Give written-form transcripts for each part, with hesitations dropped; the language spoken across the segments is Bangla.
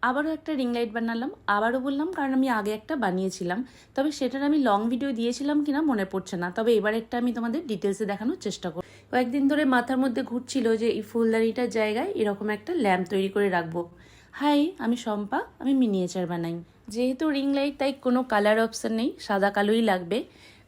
আবারও একটা রিং লাইট বানালাম। আবারও বললাম কারণ আমি আগে একটা বানিয়েছিলাম, তবে সেটার আমি লং ভিডিও দিয়েছিলাম কিনা মনে পড়ছে না। তবে এবার একটা আমি তোমাদের ডিটেলসে দেখানোর চেষ্টা করব। কয়েকদিন ধরে মাথার মধ্যে ঘুরছিল যে এই ফুলদানিটার জায়গায় এরকম একটা ল্যাম্প তৈরি করে রাখবো। হাই, আমি শম্পা, আমি মিনিয়েচার বানাই। যেহেতু রিং লাইট তাই কোনো কালার অপশান নেই, সাদা কালোই লাগবে।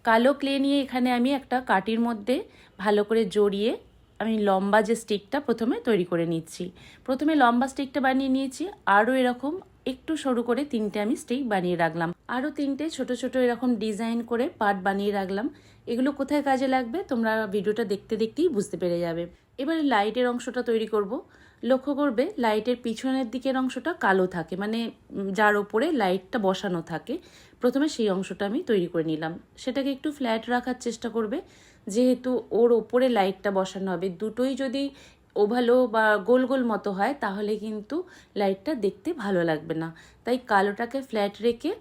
কালো ক্লে নিয়ে এখানে আমি একটা কাঠির মধ্যে ভালো করে জড়িয়ে আমি লম্বা যে স্টিকটা প্রথমে তৈরি করে নিচ্ছি। প্রথমে লম্বা স্টিকটা বানিয়ে নিয়েছি, আরও এরকম একটু সরু করে 3টে আমি স্টিক বানিয়ে রাখলাম। আরও 3টে ছোট ছোট এরকম ডিজাইন করে পার্ট বানিয়ে রাখলাম। এগুলো কোথায় কাজে লাগবে তোমরা ভিডিওটা দেখতে দেখতেই বুঝতে পেরে যাবে। এবার লাইটের অংশটা তৈরি করব। লক্ষ্য করবে লাইটের পিছনের দিকের অংশটা কালো থাকে, মানে যার ওপরে লাইটটা বসানো থাকে। প্রথমে সেই অংশটা আমি তৈরি করে নিলাম। সেটাকে একটু ফ্ল্যাট রাখার চেষ্টা করবে, যেহেতু ওর ওপরে লাইটটা বসানো হবে। দুটোই যদি ওভালো বা গোল গোল মতো হয় তাহলে কিন্তু লাইটটা দেখতে ভালো লাগবে না। তাই কালোটাকে ফ্ল্যাট রেখে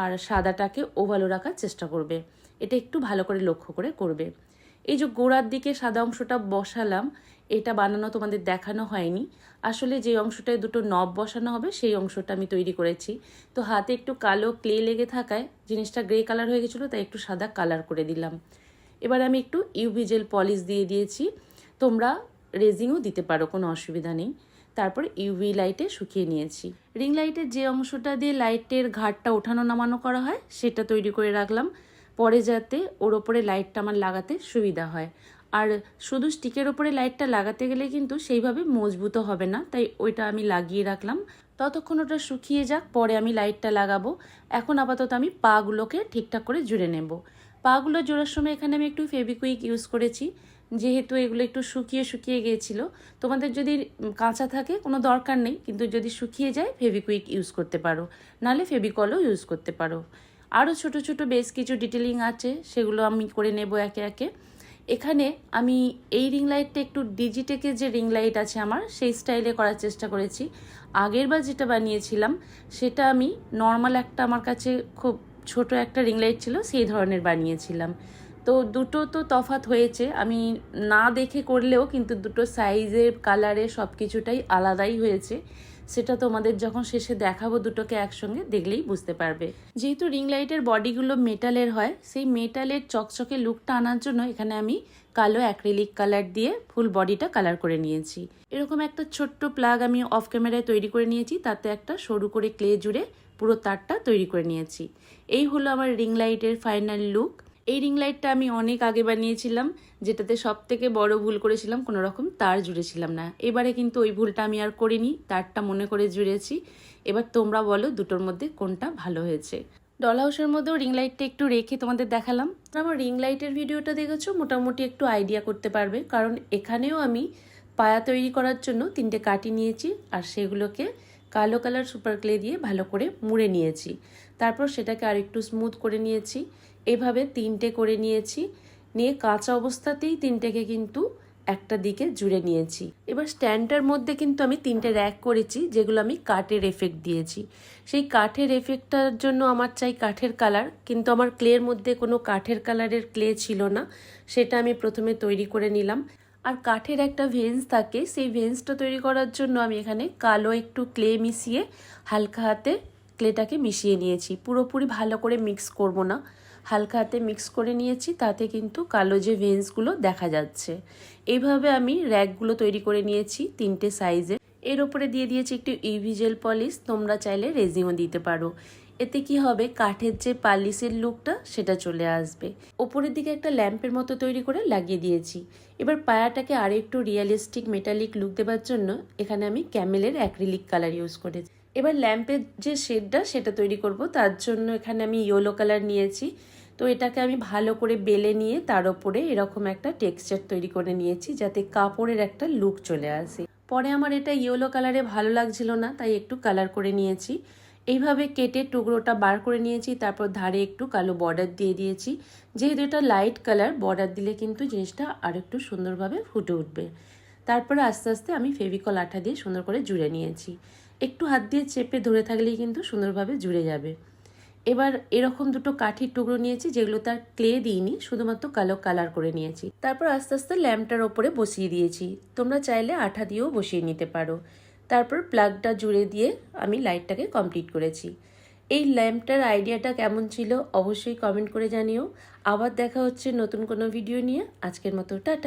আর সাদাটাকে ওভালো রাখার চেষ্টা করবে। এটা একটু ভালো করে লক্ষ্য করে করবে। এই যে গোড়ার দিকে সাদা অংশটা বসালাম, এটা বানানো তোমাদের দেখানো হয়নি। আসলে যে অংশটায় দুটো নব বসানো হবে সেই অংশটা আমি তৈরি করেছি। তো হাতে একটু কালো ক্লে লেগে থাকায় জিনিসটা গ্রে কালার হয়ে গেছিলো, তাই একটু সাদা কালার করে দিলাম। এবার আমি একটু ইউভি জেল পলিশ দিয়ে দিয়েছি। তোমরা রেজিংও দিতে পারো, কোনো অসুবিধা নেই। তারপর ইউভি লাইটে শুকিয়ে নিয়েছি। রিং লাইটের যে অংশটা দিয়ে লাইটের ঘাটটা ওঠানো নামানো করা হয় সেটা তৈরি করে রাখলাম, পরে যাতে ওর ওপরে লাইটটা আমার লাগাতে সুবিধা হয়। আর শুধু স্টিকের ওপরে লাইটটা লাগাতে গেলে কিন্তু সেইভাবে মজবুতও হবে না, তাই ওইটা আমি লাগিয়ে রাখলাম। ততক্ষণ ওটা শুকিয়ে যাক, পরে আমি লাইটটা লাগাবো। এখন আপাতত আমি পাগুলোকে ঠিকঠাক করে জুড়ে নেব। পাগুলো জোড়ার সময় এখানে আমি একটু ফেভিকুইক ইউজ করেছি, যেহেতু এগুলো একটু শুকিয়ে শুকিয়ে গিয়েছিল। তোমাদের যদি কাঁচা থাকে কোনো দরকার নেই, কিন্তু যদি শুকিয়ে যায় ফেভিকুইক ইউজ করতে পারো, নাহলে ফেভিকলও ইউজ করতে পারো। আরও ছোট ছোট বেশ কিছু ডিটেলিং আছে, সেগুলো আমি করে নেব একে একে। এখানে আমি এই রিং লাইটটা একটু ডিজিটেকের যে রিং লাইট আছে আমার, সেই স্টাইলে করার চেষ্টা করেছি। আগের বার যেটা বানিয়েছিলাম সেটা আমি নর্মাল একটা, আমার কাছে খুব ছোট একটা রিং লাইট ছিল, সেই ধরনের বানিয়েছিলাম। তো দুটো তো তফাৎ হয়েছে, আমি না দেখে করলেও কিন্তু দুটো সাইজের কালারে সব কিছুটাই আলাদাই হয়েছে। সেটা তোমাদের যখন শেষে দেখাবো দুটোকে একসঙ্গে দেখলেই বুঝতে পারবে। যেহেতু রিং লাইটের বডিগুলো মেটালের হয়, সেই মেটালের চকচকে লুকটা আনার জন্য এখানে আমি কালো অ্যাক্রিলিক কালার দিয়ে ফুল বডিটা কালার করে নিয়েছি। এরকম একটা ছোট্ট প্লাগ আমি অফ ক্যামেরায় তৈরি করে নিয়েছি, তাতে একটা সরু করে ক্লে জুড়ে পুরো তারটা তৈরি করে নিয়েছি। এই হলো আমার রিং লাইটের ফাইনাল লুক। এই রিং লাইটটা আমি অনেক আগে বানিয়েছিলাম, যেটাতে সব থেকে বড় ভুল করেছিলাম, কোনো রকম তার জুড়েছিলাম না। এবারে কিন্তু ওই ভুলটা আমি আর করিনি, তারটা মনে করে জুড়েছি। এবার তোমরা বলো দুটোর মধ্যে কোনটা ভালো হয়েছে। ডল হাউসের মধ্যেও রিং লাইটটা একটু রেখে তোমাদের দেখালাম। আমার রিং লাইটের ভিডিওটা দেখেছো, মোটামুটি একটু আইডিয়া করতে পারবে, কারণ এখানেও আমি পায়া তৈরি করার জন্য 3টে কাঠি নিয়েছি আর সেগুলোকে কালো কালার সুপার ক্লে দিয়ে ভালো করে মুড়ে নিয়েছি। তারপর সেটাকে আর একটু স্মুথ করে নিয়েছি। এভাবে 3টে করে নিয়েছি, নিয়ে কাঁচা অবস্থাতেই 3টেকে কিন্তু একটা দিকে জুড়ে নিয়েছি। এবার স্ট্যান্ডটার মধ্যে কিন্তু আমি 3টে র্যাক করেছি, যেগুলো আমি কাঠের এফেক্ট দিয়েছি। সেই কাঠের এফেক্টটার জন্য আমার চাই কাঠের কালার, কিন্তু আমার ক্লের মধ্যে কোনো কাঠের কালারের ক্লে ছিল না। সেটা আমি প্রথমে তৈরি করে নিলাম। আর কাঠের একটা ভেন্স থাকে, সেই ভেন্সটা তৈরি করার জন্য আমি এখানে কালো একটু ক্লে মিশিয়ে হালকা হাতে ক্লেটাকে মিশিয়ে নিয়েছি। পুরোপুরি ভালো করে মিক্স করব না, হালকা হাতে মিক্স করে নিয়েছি, তাতে কিন্তু কালো যে ভেন্সগুলো দেখা যাচ্ছে। এইভাবে আমি র্যাকগুলো তৈরি করে নিয়েছি 3টে সাইজে। এর ওপরে দিয়ে দিয়েছি একটু ইউভি জেল পলিশ, তোমরা চাইলে রেজিনও দিতে পারো। এতে কি হবে, কাঠের যে পালিশের লুকটা সেটা চলে আসবে। ওপরের দিকে একটা ল্যাম্পের মতো তৈরি করে লাগিয়ে দিয়েছি। এবার পায়াটাকে আরও একটু রিয়েলিস্টিক মেটালিক লুক দেওয়ার জন্য এখানে আমি ক্যামেলের অ্যাক্রিলিক কালার ইউজ করেছি। এবার ল্যাম্পের যে শেডটা সেটা তৈরি করব, তার জন্য এখানে আমি ইয়েলো কালার নিয়েছি। তো এটাকে আমি ভালো করে বেলে নিয়ে তার উপরে এরকম একটা টেক্সচার তৈরি করে নিয়েছি, যাতে কাপড়ের একটা লুক চলে আসে। পরে আমার এটা ইয়েলো কালারে ভালো লাগছিল না, তাই একটু কালার করে নিয়েছি। এইভাবে কেটে টুকরোটা বার করে নিয়েছি, তারপর ধারে একটু কালো বর্ডার দিয়ে দিয়েছি। যেহেতু এটা লাইট কালার, বর্ডার দিলে কিন্তু জিনিসটা আর একটু সুন্দরভাবে ফুটে উঠবে। তারপরে আস্তে আস্তে আমি ফেভিকল আঠা দিয়ে সুন্দর করে জুড়ে নিয়েছি। একটু হাত দিয়ে চেপে ধরে থাকলেই কিন্তু সুন্দরভাবে জুড়ে যাবে। এবার এরকম দুটো কাঠির টুকরো নিয়েছি, যেগুলো তার ক্লে দিইনি, শুধুমাত্র কালো কালার করে নিয়েছি। তারপর আস্তে আস্তে ল্যাম্পটার ওপরে বসিয়ে দিয়েছি। তোমরা চাইলে আঠা দিয়েও বসিয়ে নিতে পারো। তারপর প্লাগটা জুড়ে দিয়ে আমি লাইটটাকে কমপ্লিট করেছি। এই ল্যাম্পটার আইডিয়াটা কেমন ছিল অবশ্যই কমেন্ট করে জানিও। আবার দেখা হচ্ছে নতুন কোনো ভিডিও নিয়ে। আজকের মতো টাটা।